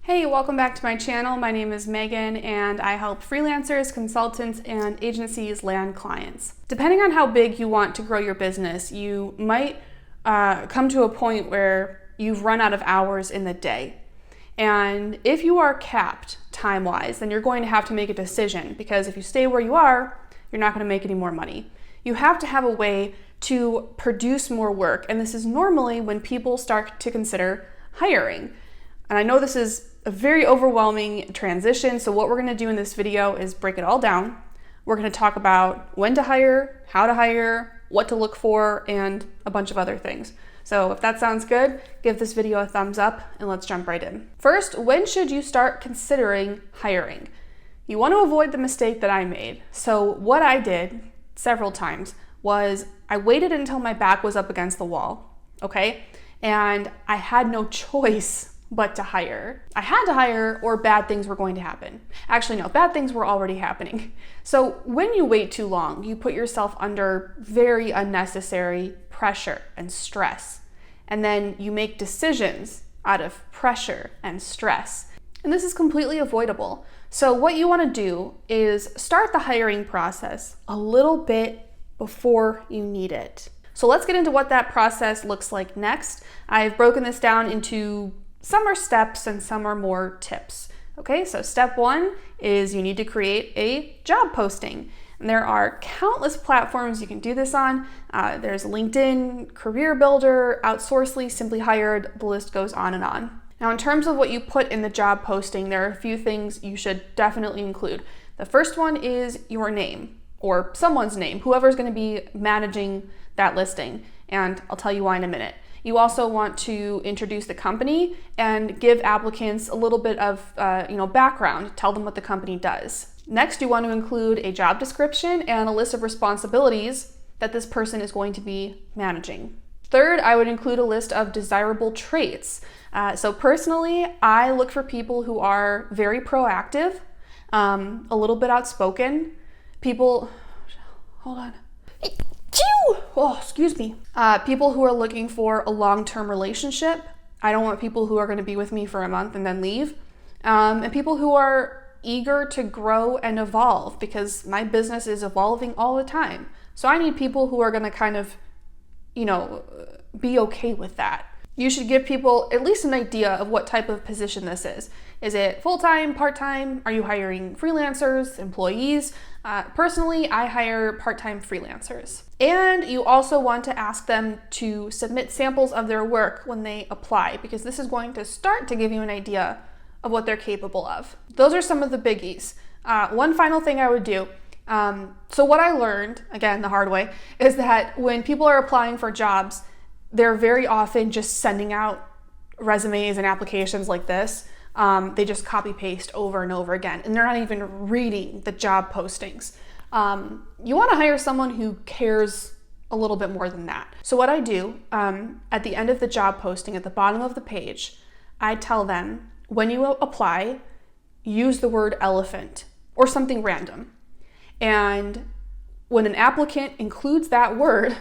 Hey, welcome back to my channel. My name is Megan and I help freelancers, consultants, and agencies land clients. Depending on how big you want to grow your business, you might come to a point where you've run out of hours in the day. And if you are capped time-wise, then you're going to have to make a decision, because if you stay where you are, you're not going to make any more money. You have to have a way to produce more work, and this is normally when people start to consider hiring. And I know this is a very overwhelming transition, so what we're going to do in this video is break it all down. We're going to talk about when to hire, how to hire, what to look for, and a bunch of other things. So if that sounds good, give this video a thumbs up and let's jump right in. First, when should you start considering hiring? You want to avoid the mistake that I made. So what I did several times was I waited until my back was up against the wall, okay? And I had no choice but to hire. I had to hire or bad things were going to happen. Actually, no, bad things were already happening. So when you wait too long, you put yourself under very unnecessary pressure and stress. And then you make decisions out of pressure and stress. And this is completely avoidable. So what you want to do is start the hiring process a little bit before you need it. So let's get into what that process looks like next. I've broken this down into some are steps and some are more tips. Okay, so step one is you need to create a job posting. And there are countless platforms you can do this on. There's LinkedIn, Career Builder, Outsourcely, Simply Hired, the list goes on and on. Now, in terms of what you put in the job posting, there are a few things you should definitely include. The first one is your name or someone's name, whoever's going to be managing that listing. And I'll tell you why in a minute. You also want to introduce the company and give applicants a little bit of background, tell them what the company does. Next, you want to include a job description and a list of responsibilities that this person is going to be managing. Third, I would include a list of desirable traits. So personally, I look for people who are very proactive, a little bit outspoken, people, hold on. Oh, excuse me. People who are looking for a long-term relationship. I don't want people who are going to be with me for a month and then leave. And people who are eager to grow and evolve, because my business is evolving all the time. So I need people who are going to kind of, be okay with that. You should give people at least an idea of what type of position this is. Is it full-time, part-time? Are you hiring freelancers, employees? Personally, I hire part-time freelancers. And you also want to ask them to submit samples of their work when they apply, because this is going to start to give you an idea of what they're capable of. Those are some of the biggies. One final thing I would do. So what I learned, again, the hard way, is that when people are applying for jobs, they're very often just sending out resumes and applications like this. They just copy paste over and over again, and they're not even reading the job postings. You want to hire someone who cares a little bit more than that. So what I do at the end of the job posting, at the bottom of the page, I tell them, when you apply, use the word elephant or something random. And when an applicant includes that word,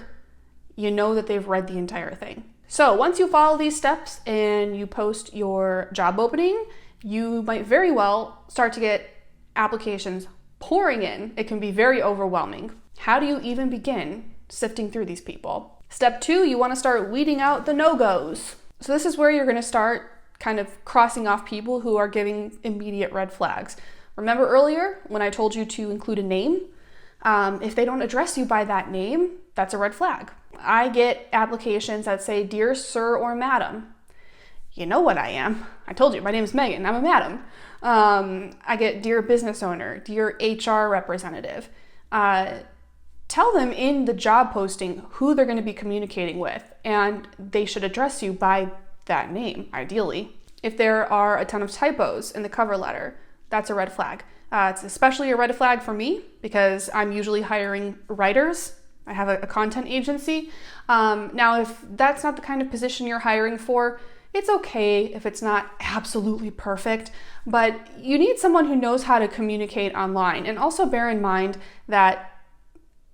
you know that they've read the entire thing. So once you follow these steps and you post your job opening, you might very well start to get applications pouring in. It can be very overwhelming. How do you even begin sifting through these people? Step two, you want to start weeding out the no-goes. So this is where you're going to start kind of crossing off people who are giving immediate red flags. Remember earlier when I told you to include a name? If they don't address you by that name, that's a red flag. I get applications that say, "Dear Sir or Madam." You know what I am. I told you, my name is Megan, I'm a madam. I get "Dear Business Owner," "Dear HR Representative." Tell them in the job posting who they're going to be communicating with, and they should address you by that name, ideally. If there are a ton of typos in the cover letter, that's a red flag. It's especially a red flag for me because I'm usually hiring writers. I have a content agency. Now, if that's not the kind of position you're hiring for, it's okay if it's not absolutely perfect, but you need someone who knows how to communicate online. And also bear in mind that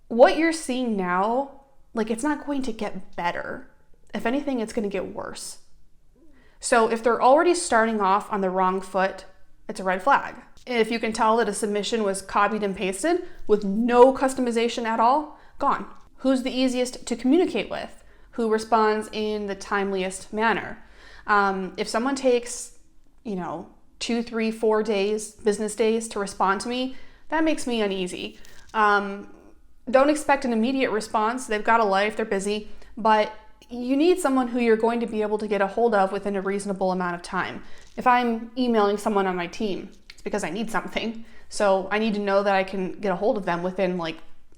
what you're seeing now, it's not going to get better. If anything, it's going to get worse. So if they're already starting off on the wrong foot, it's a red flag. If you can tell that a submission was copied and pasted with no customization at all, gone. Who's the easiest to communicate with? Who responds in the timeliest manner? If someone takes, 2, 3, 4 days, business days to respond to me, that makes me uneasy. Don't expect an immediate response. They've got a life, they're busy, but you need someone who you're going to be able to get a hold of within a reasonable amount of time. If I'm emailing someone on my team, it's because I need something. So I need to know that I can get a hold of them within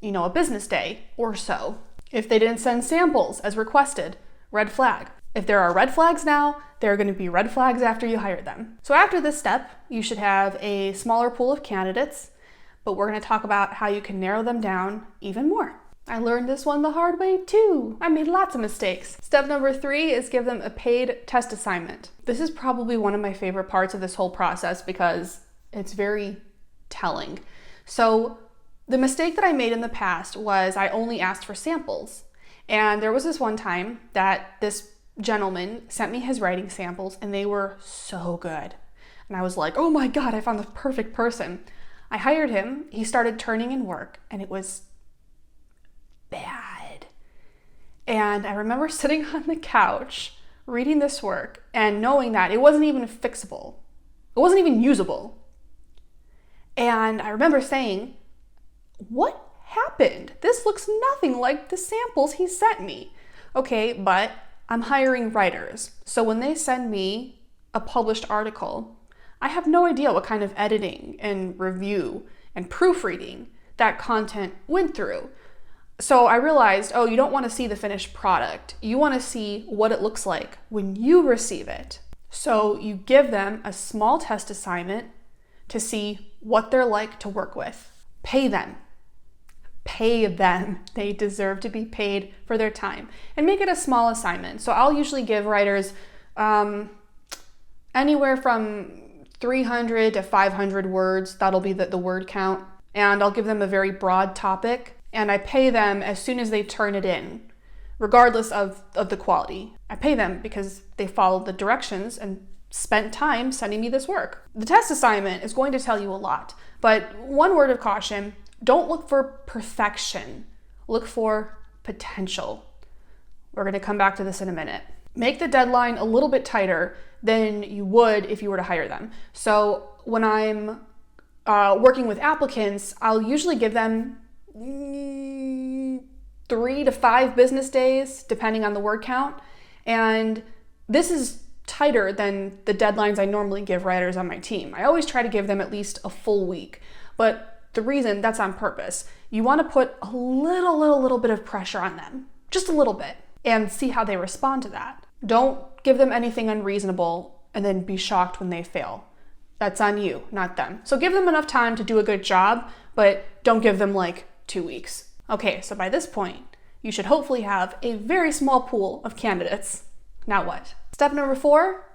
a business day or so. If they didn't send samples as requested, red flag. If there are red flags now, there are going to be red flags after you hire them. So after this step, you should have a smaller pool of candidates, but we're going to talk about how you can narrow them down even more. I learned this one the hard way too. I made lots of mistakes. Step number 3 is give them a paid test assignment. This is probably one of my favorite parts of this whole process because it's very telling. So the mistake that I made in the past was I only asked for samples. And there was this one time that this gentleman sent me his writing samples and they were so good. And I was like, oh my God, I found the perfect person. I hired him, he started turning in work, and it was bad. And I remember sitting on the couch reading this work and knowing that it wasn't even fixable. It wasn't even usable. And I remember saying, what happened? This looks nothing like the samples he sent me. Okay, but I'm hiring writers. So when they send me a published article, I have no idea what kind of editing and review and proofreading that content went through. So I realized, you don't want to see the finished product. You want to see what it looks like when you receive it. So you give them a small test assignment to see what they're like to work with. Pay them. Pay them. They deserve to be paid for their time. And make it a small assignment. So I'll usually give writers anywhere from 300 to 500 words. That'll be the word count. And I'll give them a very broad topic. And I pay them as soon as they turn it in, regardless of the quality. I pay them because they followed the directions and spent time sending me this work. The test assignment is going to tell you a lot. But one word of caution, don't look for perfection. Look for potential. We're going to come back to this in a minute. Make the deadline a little bit tighter than you would if you were to hire them. So when I'm working with applicants, I'll usually give them 3 to 5 business days, depending on the word count. And this is tighter than the deadlines I normally give writers on my team. I always try to give them at least a full week. But the reason, that's on purpose. You want to put a little bit of pressure on them, just a little bit, and see how they respond to that. Don't give them anything unreasonable and then be shocked when they fail. That's on you, not them. So give them enough time to do a good job, but don't give them 2 weeks. Okay, so by this point, you should hopefully have a very small pool of candidates. Now what? Tip number 4,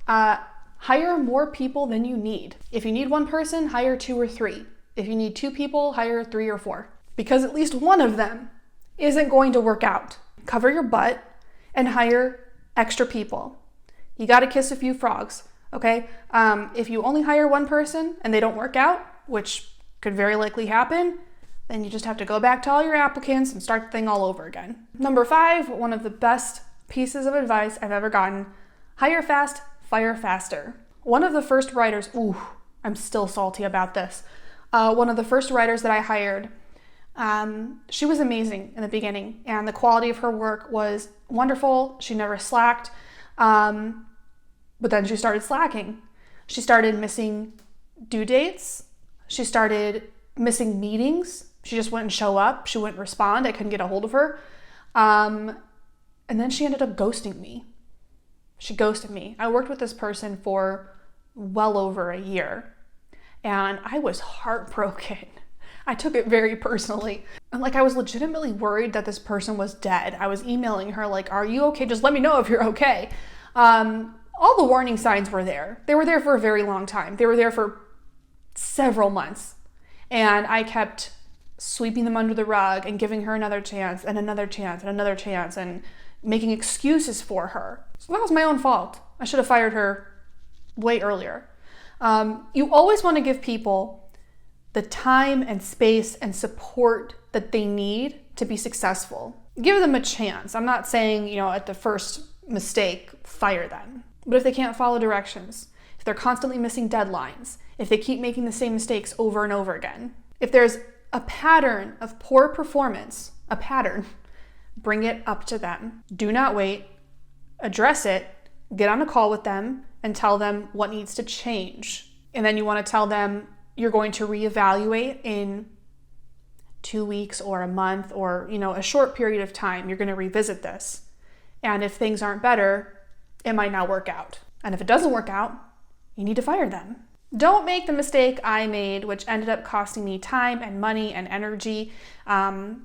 hire more people than you need. If you need 1 person, hire 2 or 3. If you need 2 people, hire 3 or 4. Because at least one of them isn't going to work out. Cover your butt and hire extra people. You gotta kiss a few frogs, okay? If you only hire 1 person and they don't work out, which could very likely happen, then you just have to go back to all your applicants and start the thing all over again. Number 5, one of the best pieces of advice I've ever gotten, hire fast, fire faster. One of the first writers, I'm still salty about this. One of the first writers that I hired, she was amazing in the beginning and the quality of her work was wonderful. She never slacked, but then she started slacking. She started missing due dates. She started missing meetings. She just wouldn't show up. She wouldn't respond. I couldn't get a hold of her. And then she ended up ghosting me. She ghosted me. I worked with this person for well over a year and I was heartbroken. I took it very personally. And I was legitimately worried that this person was dead. I was emailing her are you okay? Just let me know if you're okay. All the warning signs were there. They were there for a very long time. They were there for several months. And I kept sweeping them under the rug and giving her another chance and another chance and another chance. And making excuses for her. So that was my own fault. I should have fired her way earlier. You always want to give people the time and space and support that they need to be successful. Give them a chance. I'm not saying, at the first mistake, fire them. But if they can't follow directions, if they're constantly missing deadlines, if they keep making the same mistakes over and over again, if there's a pattern of poor performance, bring it up to them. Do not wait. Address it. Get on a call with them and tell them what needs to change. And then you want to tell them you're going to reevaluate in 2 weeks or a month or, a short period of time. You're going to revisit this. And if things aren't better, it might not work out. And if it doesn't work out, you need to fire them. Don't make the mistake I made, which ended up costing me time and money and energy. I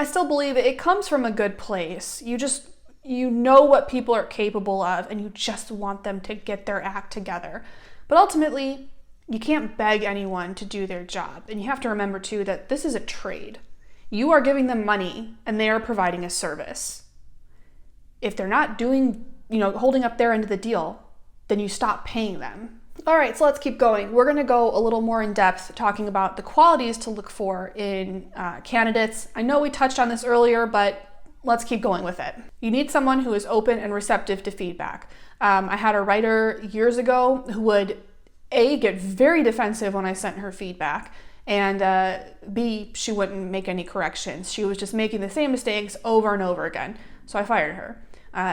still believe it comes from a good place. You know what people are capable of, and you just want them to get their act together. But ultimately, you can't beg anyone to do their job. And you have to remember too that this is a trade. You are giving them money and they are providing a service. If they're not doing, holding up their end of the deal, then you stop paying them. All right, so let's keep going. We're gonna go a little more in depth talking about the qualities to look for in candidates. I know we touched on this earlier, but let's keep going with it. You need someone who is open and receptive to feedback. I had a writer years ago who would A, get very defensive when I sent her feedback, and B, she wouldn't make any corrections. She was just making the same mistakes over and over again. So I fired her.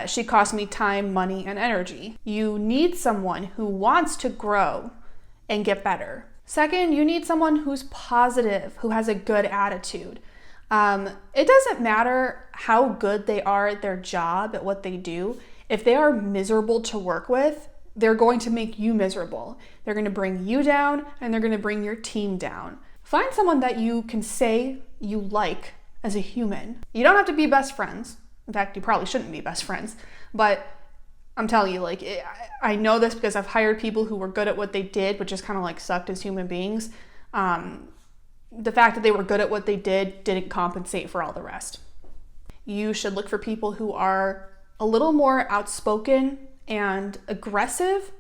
She cost me time, money, and energy. You need someone who wants to grow and get better. Second, you need someone who's positive, who has a good attitude. It doesn't matter how good they are at their job, at what they do. If they are miserable to work with, they're going to make you miserable. They're going to bring you down and they're going to bring your team down. Find someone that you can say you like as a human. You don't have to be best friends. In fact, you probably shouldn't be best friends, but I'm telling you, I know this because I've hired people who were good at what they did, but just kind of sucked as human beings. The fact that they were good at what they did didn't compensate for all the rest. You should look for people who are a little more outspoken and aggressive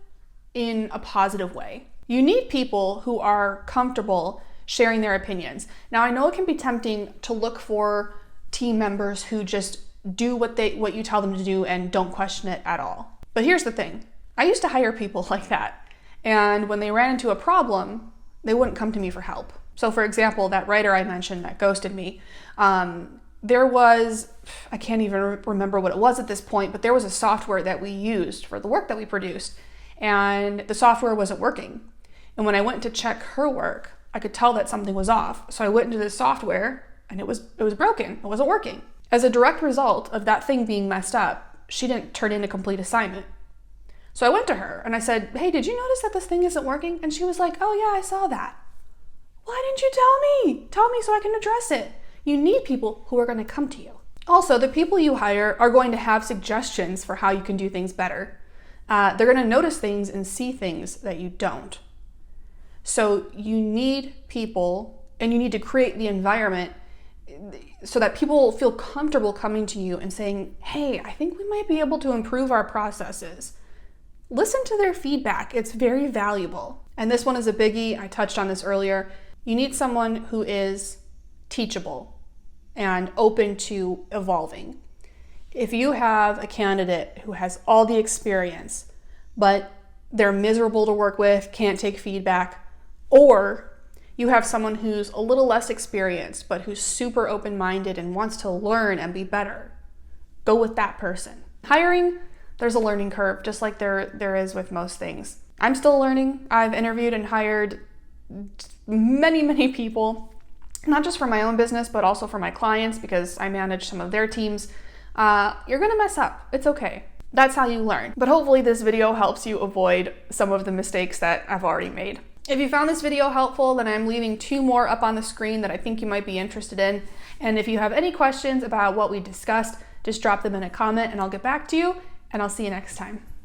in a positive way. You need people who are comfortable sharing their opinions. Now, I know it can be tempting to look for team members who just do what you tell them to do and don't question it at all. But here's the thing. I used to hire people like that. And when they ran into a problem, they wouldn't come to me for help. So for example, that writer I mentioned that ghosted me, there was, I can't even remember what it was at this point, but there was a software that we used for the work that we produced, and the software wasn't working. And when I went to check her work, I could tell that something was off. So I went into the software and it was broken. It wasn't working. As a direct result of that thing being messed up, she didn't turn in a complete assignment. So I went to her and I said, hey, did you notice that this thing isn't working? And she was like, oh yeah, I saw that. Why didn't you tell me? Tell me so I can address it. You need people who are going to come to you. Also, the people you hire are going to have suggestions for how you can do things better. They're going to notice things and see things that you don't. So you need people, and you need to create the environment so that people feel comfortable coming to you and saying, hey, I think we might be able to improve our processes. Listen to their feedback. It's very valuable. And this one is a biggie. I touched on this earlier. You need someone who is teachable and open to evolving. If you have a candidate who has all the experience, but they're miserable to work with, can't take feedback, or you have someone who's a little less experienced, but who's super open-minded and wants to learn and be better, go with that person. Hiring, there's a learning curve, just like there is with most things. I'm still learning. I've interviewed and hired many, many people, not just for my own business, but also for my clients because I manage some of their teams. You're gonna mess up. It's okay. That's how you learn. But hopefully this video helps you avoid some of the mistakes that I've already made. If you found this video helpful, then I'm leaving 2 more up on the screen that I think you might be interested in. And if you have any questions about what we discussed, just drop them in a comment and I'll get back to you, and I'll see you next time.